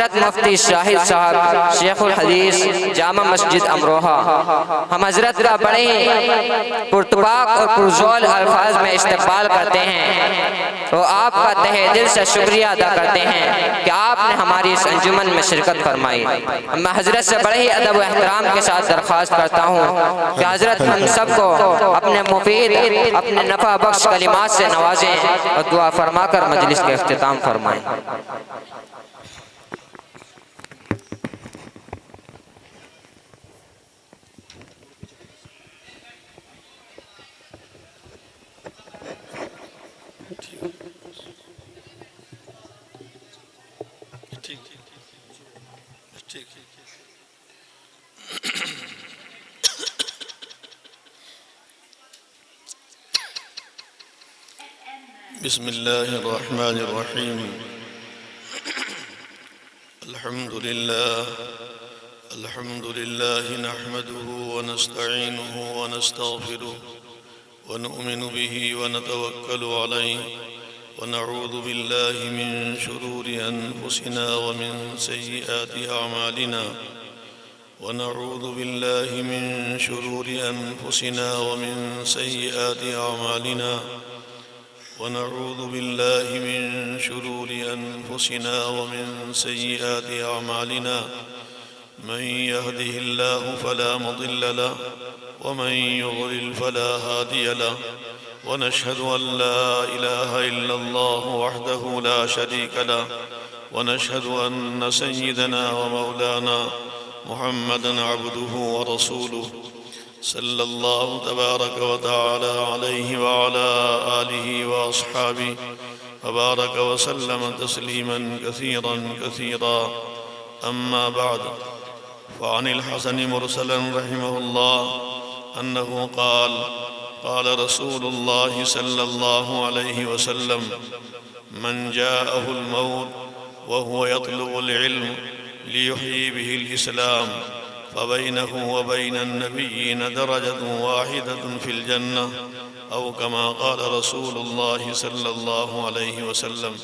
حضرت مفتی شاہد صاحب شیخ الحدیث جامع مسجد امروہہ، ہم حضرت کا بڑے ہی پرتپاک اور پرزول الفاظ میں استقبال کرتے ہیں اور آپ کا تہہ دل سے شکریہ ادا کرتے ہیں کہ آپ نے ہماری اس انجمن میں شرکت فرمائی۔ میں حضرت سے بڑے ہی ادب و احترام کے ساتھ درخواست کرتا ہوں کہ حضرت ہم سب کو اپنے مفید اپنے نفع بخش کلمات سے نوازیں اور دعا فرما کر مجلس کے اختتام فرمائیں۔ بسم اللہ الرحمن الرحیم۔ الحمد للہ نحمده ونستعینه ونستغفره ونؤمن به ونتوکل علیہ ونعوذ باللہ من شرور انفسنا ومن سیئات اعمالنا ونعوذ باللہ من شرور انفسنا ومن سیئات اعمالنا ونعوذ بالله من شرور أنفسنا ومن سيئات أعمالنا من يهده الله فلا مضل له ومن يضلل فلا هادي له ونشهد أن لا إله إلا الله وحده لا شريك له ونشهد أن سيدنا ومولانا محمدا عبده ورسوله صلی اللہ تبارک و تعالی علیہ وعلا آلہ واصحابہ وبارک وسلم تسلیما کثیرا کثیرا اما بعد فعن الحسن مرسلا رحمہ اللہ انہ قال قال رسول اللہ صلی اللہ علیہ وسلم من جاءه الموت وهو يطلب العلم ليحيي به الإسلام فبينه وبين النبيين درجة واحدة في الجنة أو كما قال رسول الله صلى الله عليه وسلم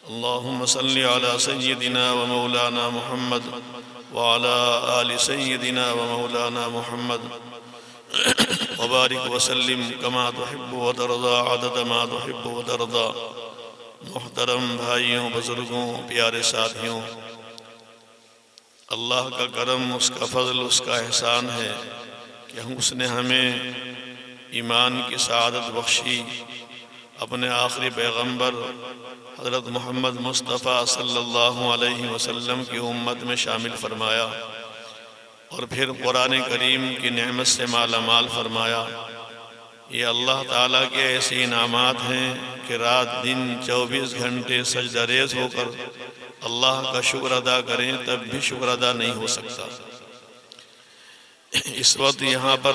اللهم صل على سيدنا ومولانا محمد وعلى آل سيدنا ومولانا محمد وبارك وسلم كما تحب وترضى عدد ما تحب وترضى۔ محترم بھائیوں، بزرگوں، پیارے ساتھیوں، اللہ کا کرم، اس کا فضل، اس کا احسان ہے کہ اس نے ہمیں ایمان کی سعادت بخشی، اپنے آخری پیغمبر حضرت محمد مصطفیٰ صلی اللہ علیہ وسلم کی امت میں شامل فرمایا اور پھر قرآن کریم کی نعمت سے مالا مال فرمایا۔ یہ اللہ تعالیٰ کے ایسے انعامات ہیں کہ رات دن 24 گھنٹے سجدہ ریز ہو کر اللہ کا شکر ادا کریں تب بھی شکر ادا نہیں ہو سکتا۔ اس وقت یہاں پر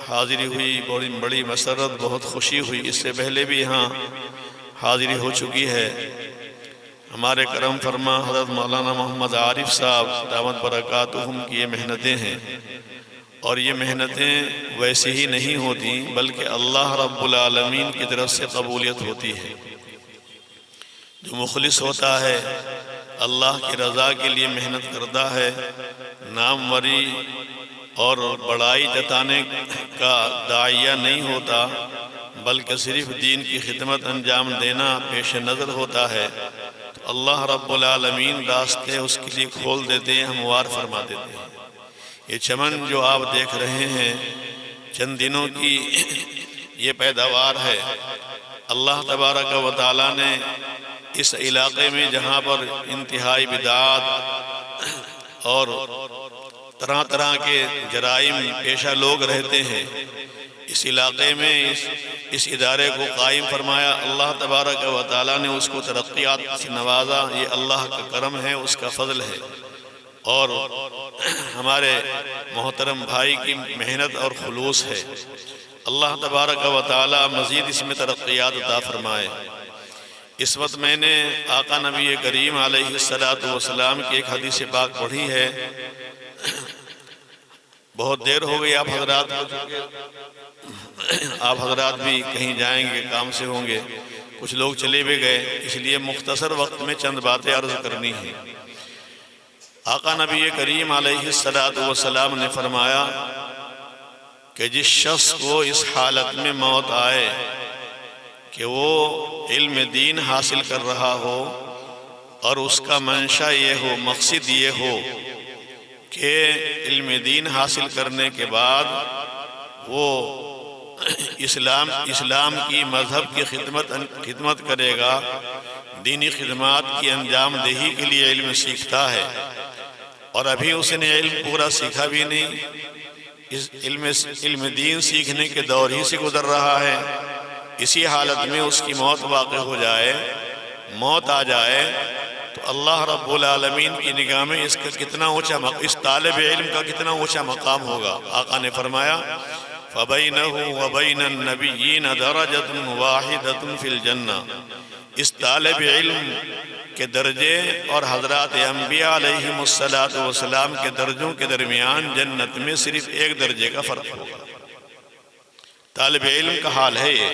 حاضری ہوئی، بڑی مسرت، بہت خوشی ہوئی۔ اس سے پہلے بھی یہاں حاضری ہو چکی ہے۔ ہمارے کرم فرما حضرت مولانا محمد عارف صاحب دامت برکاتہم کی یہ محنتیں ہیں، اور یہ محنتیں ویسے ہی نہیں ہوتی بلکہ اللہ رب العالمین کی طرف سے قبولیت ہوتی ہے۔ جو مخلص ہوتا ہے، اللہ کی رضا کے لیے محنت کرتا ہے، ناموری اور بڑائی جتانے کا داعیہ نہیں ہوتا بلکہ صرف دین کی خدمت انجام دینا پیش نظر ہوتا ہے، تو اللہ رب العالمین راستے اس کے لیے کھول دیتے ہیں، ہموار فرما دیتے ہیں۔ یہ چمن جو آپ دیکھ رہے ہیں چند دنوں کی یہ پیداوار ہے۔ اللہ تبارک و تعالیٰ نے اس علاقے میں جہاں پر انتہائی بدعات اور طرح طرح کے جرائم پیشہ لوگ رہتے ہیں، اس علاقے میں اس ادارے کو قائم فرمایا۔ اللہ تبارک و تعالیٰ نے اس کو ترقیات سے نوازا۔ یہ اللہ کا کرم ہے، اس کا فضل ہے، اور ہمارے محترم بھائی کی محنت اور خلوص ہے۔ اللہ تبارک و تعالیٰ مزید اس میں ترقیات عطا فرمائے۔ اس وقت میں نے آقا نبی کریم علیہ السلام کی ایک حدیث پاک پڑھی ہے۔ بہت دیر ہو گئی آپ حضرات بھی کہیں جائیں گے، کام سے ہوں گے، کچھ لوگ چلے بھی گئے، اس لیے مختصر وقت میں چند باتیں عرض کرنی ہیں۔ آقا نبی کریم علیہ السلام نے فرمایا کہ جس شخص کو اس حالت میں موت آئے کہ وہ علم دین حاصل کر رہا ہو اور اس کا منشا یہ ہو، مقصد یہ ہو کہ علم دین حاصل کرنے کے بعد وہ اسلام کی مذہب کی خدمت کرے گا، دینی خدمات کی انجام دہی کے لیے علم سیکھتا ہے، اور ابھی اس نے علم پورا سیکھا بھی نہیں، اس علم دین سیکھنے کے دور ہی سے گزر رہا ہے، اسی حالت میں اس کی موت واقع ہو جائے، موت آ جائے، تو اللہ رب العالمین کی نگاہ میں اس طالب علم کا کتنا اونچا مقام ہوگا۔ آقا نے فرمایا فَبَيْنَهُ وَبَيْنَ النَّبِيِّينَ دَرَجَةٌ وَاحِدَةٌ فِي الْجَنَّةِ، اس طالب علم کے درجے اور حضرات انبیاء علیہم السلام کے درجوں کے درمیان جنت میں صرف ایک درجے کا فرق ہوگا۔ طالب علم کا حال ہے یہ،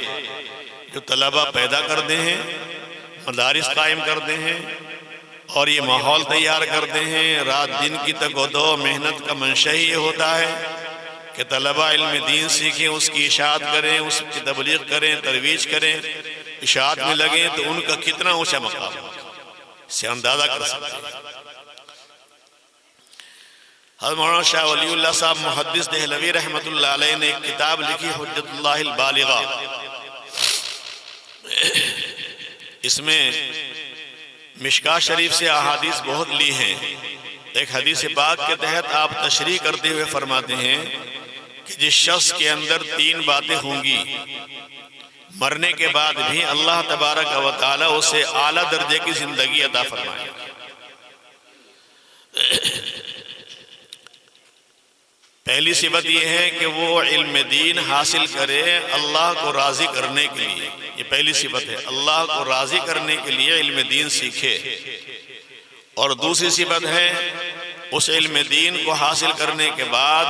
جو طلبہ پیدا کرتے ہیں، مدارس قائم کرتے ہیں اور یہ ماحول تیار کرتے ہیں، رات دن کی تگ و دو محنت کا منشا ہی یہ ہوتا ہے کہ طلبہ علم دین سیکھیں، اس کی اشاعت کریں، اس کی تبلیغ کریں، ترویج کریں، اشاعت میں لگیں، تو ان کا کتنا اونچا مقام ہے، اس سے اندازہ کر سکتے ہیں۔ حضرت مولانا شاہ ولی اللہ صاحب محدث دہلوی رحمۃ اللہ علیہ نے ایک کتاب لکھی حجت اللہ البالغہ، اس میں مشکاہ شریف سے احادیث بہت لی ہیں۔ ایک حدیث پاک کے تحت آپ تشریح کرتے ہوئے فرماتے ہیں کہ جس شخص کے اندر 3 باتیں ہوں گی، مرنے کے بعد بھی اللہ تبارک و تعالی اسے اعلیٰ درجے کی زندگی عطا فرمائے گا۔ پہلی صفت یہ ہے کہ وہ علم دین حاصل کرے اللہ کو راضی کرنے کے لیے، یہ پہلی صفت ہے، اللہ کو راضی کرنے کے لیے علم دین سیکھے۔ اور دوسری صفت ہے اس علم دین کو حاصل کرنے کے بعد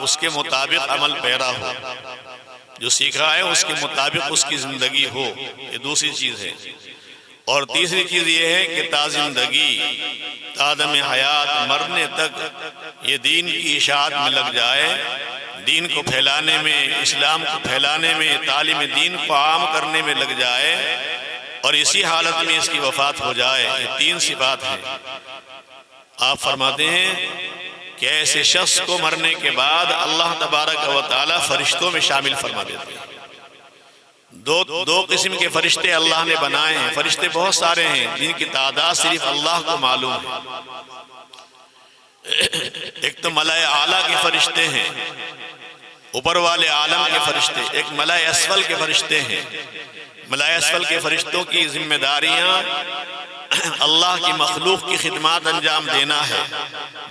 اس کے مطابق عمل پیرا ہو، جو سیکھا ہے اس کے مطابق اس کی زندگی ہو، یہ دوسری چیز ہے۔ اور تیسری چیز یہ ہے کہ تا زندگی، تا دم حیات، مرنے تک یہ دین کی اشاعت میں لگ جائے، دین کو پھیلانے میں، اسلام کو پھیلانے میں، تعلیم دین کو عام کرنے میں لگ جائے، اور اسی حالت میں اس کی وفات ہو جائے۔ یہ 3 صفات ہیں۔ آپ فرماتے ہیں کہ ایسے شخص کو مرنے کے بعد اللہ تبارک و تعالی فرشتوں میں شامل فرما دیتے ہیں۔ دو قسم کے فرشتے اللہ نے بنائے ہیں، فرشتے بہت سارے ہیں جن کی تعداد صرف اللہ کو معلوم ہے۔ ایک تو ملائے اعلیٰ کے فرشتے ہیں، اوپر والے عالم کے فرشتے، ایک ملائے اسفل کے فرشتے ہیں۔ ملائے اسفل کے فرشتوں کی ذمہ داریاں اللہ کی مخلوق کی خدمات انجام دینا ہے۔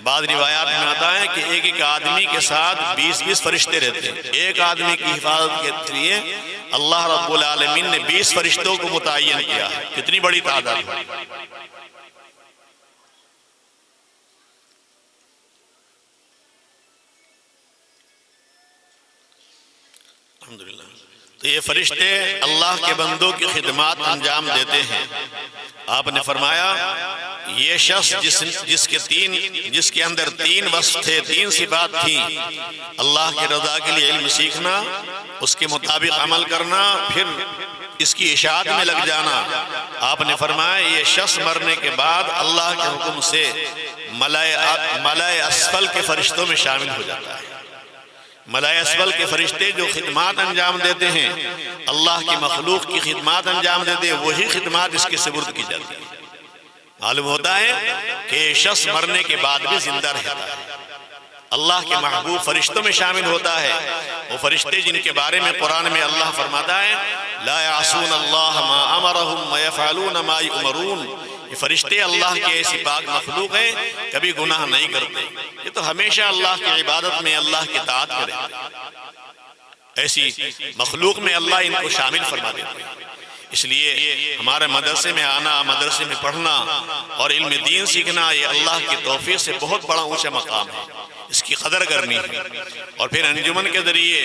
بعض روایات میں آتا ہے کہ ایک آدمی کے ساتھ 20 فرشتے رہتے ہیں۔ ایک آدمی کی حفاظت کے لیے اللہ رب العالمین نے 20 فرشتوں کو متعین کیا ہے، کتنی بڑی تعداد ہے۔ الحمدللہ، تو یہ فرشتے اللہ کے بندوں کی خدمات انجام دیتے ہیں۔ آپ نے فرمایا یہ شخص جس کے اندر 3 وصف تھے، 3 صفات تھیں، اللہ کی رضا کے لیے علم سیکھنا، اس کے مطابق عمل کرنا، پھر اس کی اشاعت میں لگ جانا، آپ نے فرمایا یہ شخص مرنے کے بعد اللہ کے حکم سے ملائے اسفل کے فرشتوں میں شامل ہو جاتا ہے۔ ملائے اسفل کے فرشتے جو خدمات انجام دیتے ہیں، اللہ کی مخلوق کی خدمات انجام دیتے ہیں، وہی خدمات اس کے سپرد کی جاتی ہیں۔ معلوم ہوتا ہے کہ شخص مرنے کے بعد بھی زندہ رہتا ہے، اللہ کے محبوب فرشتوں میں شامل ہوتا ہے۔ وہ فرشتے جن کے بارے میں قرآن میں اللہ فرماتا ہے لا يعصون اللہ ما امرهم ويفعلون ما يؤمرون، یہ فرشتے اللہ کے ایسی پاک مخلوق ہیں، کبھی گناہ نہیں کرتے، یہ تو ہمیشہ اللہ کی عبادت میں اللہ کی اطاعت کرتے، ایسی مخلوق میں اللہ ان کو شامل فرما دیتے ہیں۔ اس لیے ہمارے مدرسے میں آنا، مدرسے میں پڑھنا اور علم دین سیکھنا یہ اللہ کی توفیق سے بہت بڑا اونچا مقام ہے، اس کی قدر کرنی ہے۔ اور پھر انجمن کے ذریعے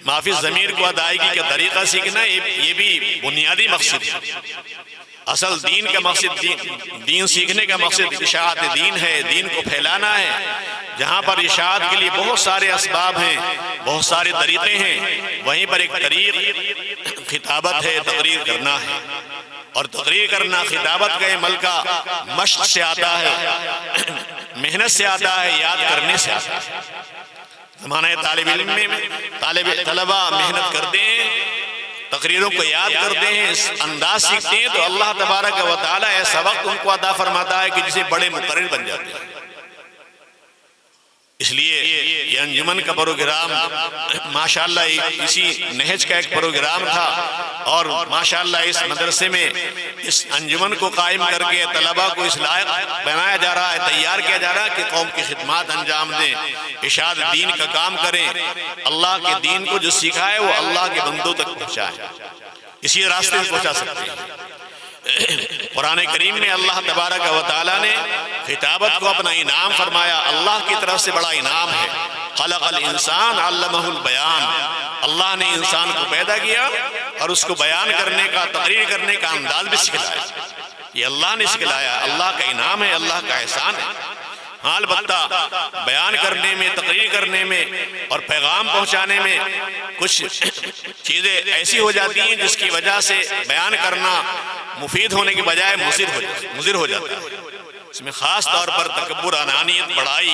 معافی ضمیر کو ادائیگی کا طریقہ سیکھنا یہ بھی بنیادی مقصد ہے۔ اصل دین کا مقصد دین سیکھنے کا مقصد اشاعت دین ہے، دین کو پھیلانا ہے۔ جہاں پر اشاعت کے لیے بہت سارے اسباب ہیں، بہت سارے طریقے ہیں، وہیں پر ایک طریق خطابت ہے، تقریر کرنا ہے۔ اور تقریر کرنا خطابت کا عمل کا مشق سے آتا ہے، محنت سے آتا ہے، یاد کرنے سے آتا ہے۔ زمانہ طالب علم میں طلبہ محنت کرتے ہیں، تقریروں کو یاد کرتے ہیں، اس انداز سیکھتے ہیں، تو اللہ تبارک و تعالی ایسا وقت ان کو عطا فرماتا ہے کہ جسے بڑے مقرر بن جاتے ہیں۔ اس لیے یہ انجمن کا پروگرام ماشاءاللہ اسی نہج کا ایک پروگرام تھا، اور ماشاءاللہ اس مدرسے میں اس انجمن کو قائم کر کے طلبہ کو اس لائق بنایا جا رہا ہے، تیار کیا جا رہا ہے کہ قوم کی خدمات انجام دیں، اشاعت دین کا کام کریں، اللہ کے دین کو جو سیکھا ہے وہ اللہ کے بندوں تک پہنچائیں، اسی راستے میں پہنچا سکتے ہیں۔ قرآن کریم میں اللہ تبارک و تعالیٰ نے خطابت کو اپنا انعام فرمایا، اللہ کی طرف سے بڑا انعام ہے۔ خلق الانسان علمہ البیان، اللہ نے انسان کو پیدا کیا اور اس کو بیان کرنے کا، تقریر کرنے کا انداز بھی سکھلایا۔ یہ اللہ نے سکھلایا، اللہ کا انعام ہے، اللہ کا احسان ہے۔ ہاں البتہ بیان کرنے میں، تقریر کرنے میں اور پیغام پہنچانے میں کچھ چیزیں ایسی ہو جاتی ہیں جس کی وجہ سے بیان کرنا مفید ہونے کے بجائے مضر ہو جاتا ہے۔ اس میں خاص طور پر تکبر، انانیت، بڑائی،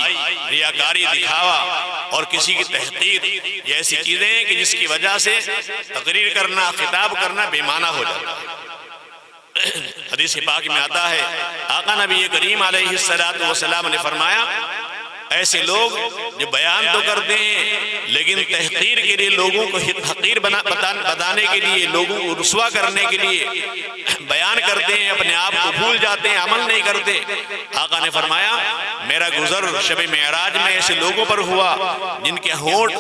ریاکاری، دکھاوا اور کسی کی تحقیر، یہ ایسی چیزیں ہیں کہ جس کی وجہ سے تقریر کرنا، خطاب کرنا بے معنی ہو جاتا ہے۔ حدیث پاک میں آتا ہے، آقا نبی کریم علیہ السلام نے فرمایا، ایسے لوگ جو بیان تو کرتے ہیں لیکن تحقیر کے لیے، لوگوں کو حقیر بتانے کے لیے، لوگوں کو رسوا کرنے کے لیے بیان کرتے ہیں، اپنے آپ کو بھول جاتے ہیں، عمل نہیں کرتے۔ آقا نے فرمایا، میرا گزر شب معراج میں ایسے لوگوں پر ہوا جن کے ہونٹ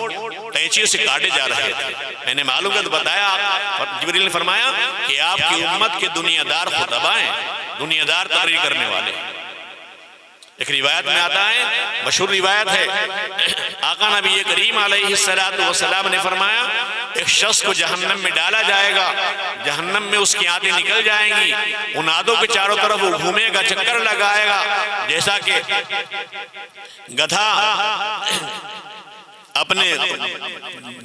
قینچی سے کاٹے جا رہے تھے۔ میں نے معلومات بتایا، جبریل نے فرمایا کہ آپ کی امت کے دنیا دار خطبہ ہیں، دنیا دار تقریر کرنے والے۔ ایک روایت میں آتا ہے، مشہور روایت ہے، آقا نبی کریم علیہ السلام نے فرمایا، ایک شخص کو جہنم میں ڈالا جائے گا، جہنم میں اس کی آنتیں نکل جائیں گی، ان آنتوں کے چاروں طرف وہ گھومے گا، چکر لگائے گا، جیسا کہ گدھا اپنے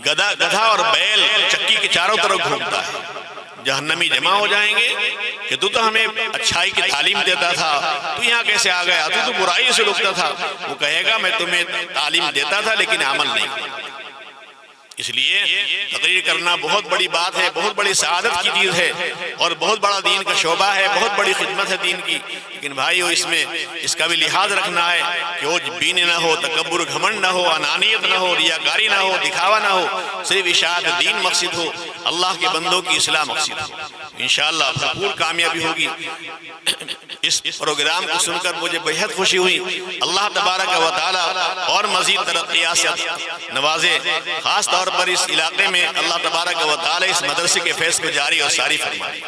گدھا اور بیل چکی کے چاروں طرف گھومتا ہے۔ جہنمی جمع ہو جائیں گے کہ تو ہمیں اچھائی کی تعلیم دیتا تھا، تو یہاں کیسے آ گیا، تو برائی سے روکتا تھا۔ وہ کہے گا، میں تمہیں تعلیم دیتا تھا لیکن عمل نہیں کیا۔ اس لیے تقریر کرنا بہت بڑی بات ہے، بہت بڑی سعادت کی چیز ہے، اور بہت بڑا دین کا شعبہ ہے، بہت بڑی خدمت ہے دین کی۔ لیکن بھائیو، اس میں اس کا بھی لحاظ رکھنا ہے کہ وہ بین نہ ہو، تکبر گھمنڈ نہ ہو، انانیت نہ ہو، ریاکاری نہ ہو، دکھاوا نہ ہو، صرف اشاعت دین مقصد ہو، اللہ کے بندوں کی اصلاح مقصد ہو۔ انشاءاللہ بھرپور کامیابی ہوگی۔ اس پروگرام کو سن کر مجھے بہت خوشی ہوئی۔ اللہ تبارک و تعالی اور مزید ترقیات سے نوازے، خاص طور پر اس علاقے میں اللہ تبارک و تعالی اس مدرسے کے فیض کو جاری اور ساری فرمائے۔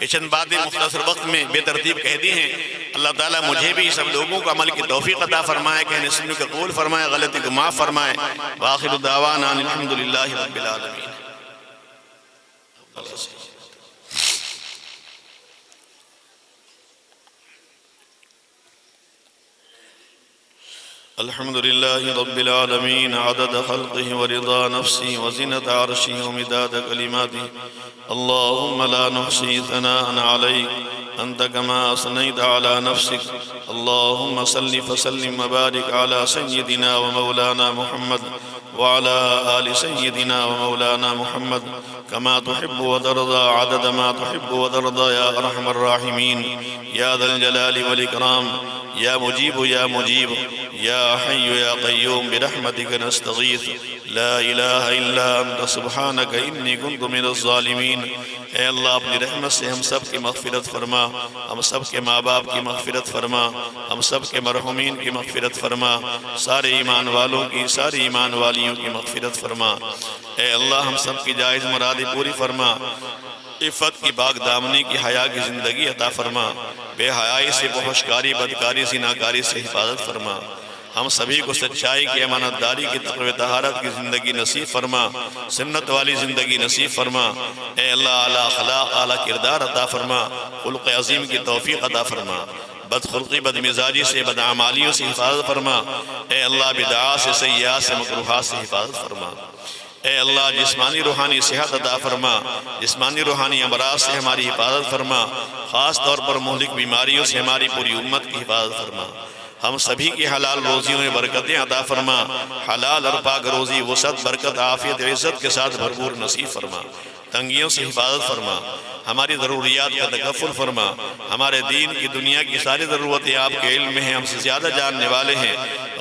یہ چند باتیں مختصر وقت میں بے ترتیب کہہ دی ہیں۔ اللہ تعالیٰ مجھے بھی سب لوگوں کو عمل کی توفیق عطا فرمائے، کہنے سننے کو قبول فرمائے، غلطی کو معاف فرمائے۔ وآخر دعوانا الحمدللہ رب العالمین۔ الحمد لله رب العالمين عدد خلقه ورضا نفسه وزنة عرشه ومداد كلماته اللهم لا نحصي ثناء عليك أنت كما أثنيت على نفسك اللهم صل فسلم وبارك على سيدنا ومولانا محمد وعلى آل سيدنا ومولانا محمد كما تحب وترضى عدد ما تحب وترضى يا أرحم الراحمين يا ذا الجلال والإكرام يا مجيب يا مجيب يا حي يا قيوم برحمتك نستغيث لا إله إلا أنت سبحانك إني كنت من الظالمين۔ اے اللہ اپنی رحمت سے ہم سب کی مغفرت فرما، ہم سب کے ماں باپ کی مغفرت فرما، ہم سب کے مرحومین کی مغفرت فرما، سارے ایمان والوں کی، ساری ایمان والیوں کی مغفرت فرما۔ اے اللہ ہم سب کی جائز مرادیں پوری فرما، عفت کی باغ دامنی کی حیا کی زندگی عطا فرما، بے حیائی سے، فحشکاری، بدکاری، زناکاری سے حفاظت فرما۔ ہم سبھی کو سچائی کی، امانت داری کی، تقوی طہارت کی زندگی نصیب فرما، سنت والی زندگی نصیب فرما۔ اے اللہ اعلیٰ اخلاق، اعلیٰ کردار عطا فرما، خلق عظیم کی توفیق عطا فرما، بد خلقی، بد مزاجی سے، بد اعمالیوں سے حفاظت فرما۔ اے اللہ بدعات سے، سیئات سے، مکروہات سے حفاظت فرما۔ اے اللہ جسمانی روحانی صحت عطا فرما، جسمانی روحانی امراض سے ہماری حفاظت فرما، خاص طور پر مہلک بیماریوں سے ہماری پوری امت کی حفاظت فرما۔ ہم سبھی کی حلال روزیوں میں برکتیں عطا فرما، حلال اور پاک روزی وسعت، برکت، عافیت، عزت کے ساتھ بھرپور نصیب فرما۔ تنگیوں سے حفاظت فرما، ہماری ضروریات کا تکفل فرما۔ ہمارے دین کی، دنیا کی ساری ضرورتیں آپ کے علم میں ہیں، ہم سے زیادہ جاننے والے ہیں۔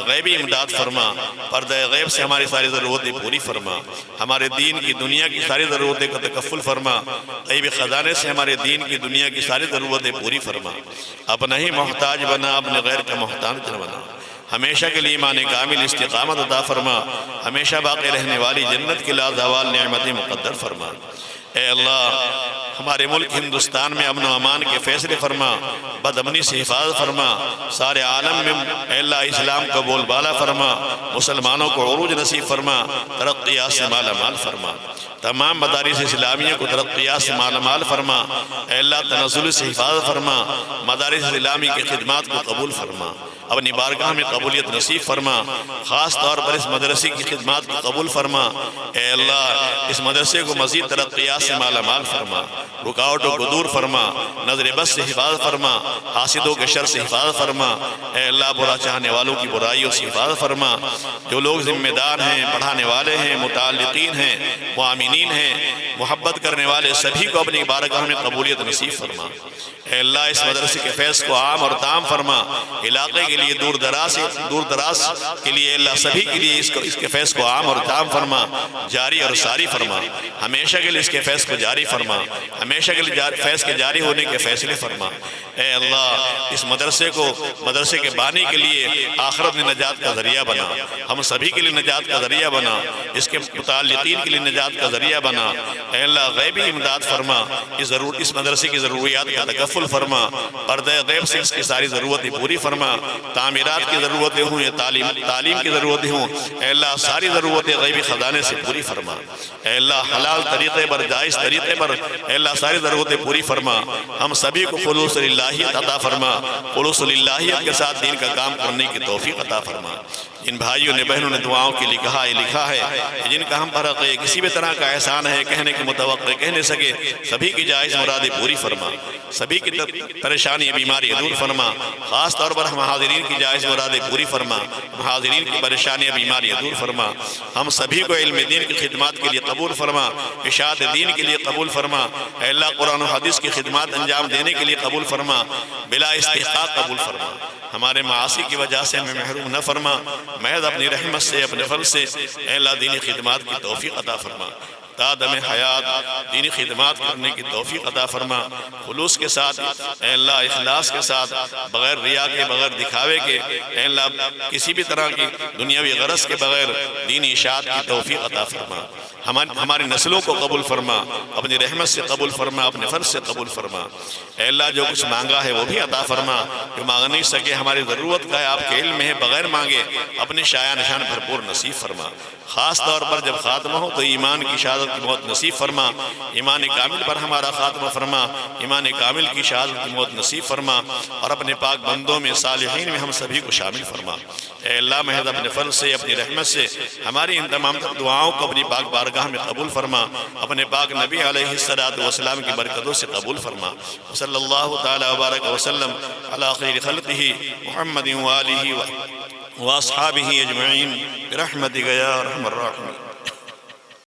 غیبی امداد فرما، پردہ غیب سے ہماری ساری ضرورتیں پوری فرما۔ ہمارے دین کی، دنیا کی ساری ضرورتیں کا تکفل فرما، غیبی خزانے سے ہمارے دین کی، دنیا کی ساری ضرورتیں پوری فرما۔ اپنا ہی محتاج بنا، اپنے غیر کا محتاج نہ بنا۔ ہمیشہ کے لیے ایمان کامل استقامت عطا فرما، ہمیشہ باقی رہنے والی جنت کی لازوال نعمتیں مقدر فرما۔ اے اللہ ہمارے ملک ہندوستان میں امن و امان کے فیصلے فرما، بد امنی سے حفاظت فرما، سارے عالم میں اے اللہ اسلام کو بول بالا فرما، مسلمانوں کو عروج نصیب فرما، ترقیات سے مالا مال فرما۔ تمام مدارس اسلامیہ کو ترقیات سے مالا مال فرما۔ اے اللہ تنزل سے حفاظت فرما، مدارس اسلامی کی خدمات کو قبول فرما، اپنی بارگاہ میں قبولیت نصیب فرما، خاص طور پر اس مدرسے کی خدمات کو قبول فرما۔ اے اللہ اس مدرسے کو مزید ترقیات سے مالا مال فرما، رکاوٹوں کو دور فرما، نظر بس سے حفاظت فرما، حاسدوں کے شر سے حفاظت فرما۔ اے اللہ برا چاہنے والوں کی برائیوں سے حفاظت فرما۔ جو لوگ ذمہ دار ہیں، پڑھانے والے ہیں، متعلقین ہیں، معاملین ہیں، محبت کرنے والے سبھی کو اپنی بارگاہ میں قبولیت نصیب فرما۔ اے اللہ اس مدرسے کے فیض کو عام اور تام فرما، علاقے کے لیے دور دراز کے لیے اللہ سبھی کے لیے اس کے فیض کو عام اور تام فرما، جاری اور ساری فرما، ہمیشہ کے لیے اس کے فیض کو جاری فرما، ہمیشہ کے لیے فیض کے جاری ہونے کے فیصلے فرما۔ اے اللہ اس مدرسے کے بانی کے لیے آخرت میں نجات کا ذریعہ بنا، ہم سبھی کے لیے نجات کا ذریعہ بنا، اس کے متعلقین کے لیے نجات کا ذریعہ بنا۔ اے اللہ غیبی امداد فرما، اس مدرسے کی ضروریات کا تکفل فرما، پردہ غیب سے اس کی ساری ضرورتیں پوری فرما، تعمیرات کی ضرورتیں ہوں یا تعلیم کی ضرورتیں ہوں، اے اللہ ساری ضرورتیں غیبی خزانے سے پوری فرما۔ اے اللہ حلال طریقے پر، جائز طریقے پر اے اللہ ساری ضرورتیں پوری فرما۔ ہم سبھی کو خلوص للہیت عطا فرما، خلوص للہیت کے ساتھ دین کا کام کرنے کی توفیق عطا فرما۔ جن بھائیوں نے، بہنوں نے دعاؤں کے لیے لکھا ہے، جن کا ہم پر کسی بھی طرح کا احسان ہے، کہنے کے متوقع کہہ نہیں سکے، سبھی کی جائز مرادیں پوری فرما، سبھی کی پریشانی بیماری دور فرما، خاص طور پر ہم حاضرین کی جائز مرادیں پوری فرما، حاضرین کی پریشانیاں بیماریاں دور فرما۔ ہم سبھی کو علم دین کی خدمات کے لیے قبول فرما، اشاعت دین کے لیے قبول فرما۔ اے اللہ قرآن و حدیث کی خدمات انجام دینے کے لیے قبول فرما، بلا استحقاق قبول فرما۔ ہمارے معاصی کی وجہ سے ہمیں محروم نہ فرما، محض اپنی رحمت سے، اپنے فضل سے اے اللہ دینی خدمات کی توفیق عطا فرما، تا دم حیات دینی خدمات کرنے کی توفیق عطا فرما، خلوص کے ساتھ اے اللہ اخلاص کے ساتھ، بغیر ریا کے، بغیر دکھاوے کے، اے اللہ کسی بھی طرح کی دنیاوی غرض کے بغیر دینی اشاعت کی توفیق عطا فرما۔ ہماری نسلوں کو قبول فرما، اپنی رحمت سے قبول فرما، اپنے فضل سے قبول فرما۔ اے اللہ جو کچھ مانگا ہے وہ بھی عطا فرما، جو مانگ نہیں سکے ہماری ضرورت کا ہے، آپ کے علم میں ہے، بغیر مانگے اپنے شایع نشان بھرپور نصیب فرما۔ خاص طور پر جب خاتمہ ہو تو ایمان کی شہادت کی موت نصیب فرما، ایمان کامل پر ہمارا خاتمہ فرما، ایمان کامل کی شہادت کی موت نصیب فرما، اور اپنے پاک بندوں میں، صالحین میں ہم سبھی کو شامل فرما۔ اے اللہ محض اپنے فضل سے، اپنی رحمت سے ہماری ان تمام دعاؤں کو اپنی پاک بارگاہ میں قبول فرما، اپنے پاک نبی علیہ السلام کی برکتوں سے قبول فرما۔ صلی اللہ تعالی وبارک وسلم علی خیر خلقہ محمد وآلہ واصحابہ اجمعین برحمتک یا ارحم الراحمین۔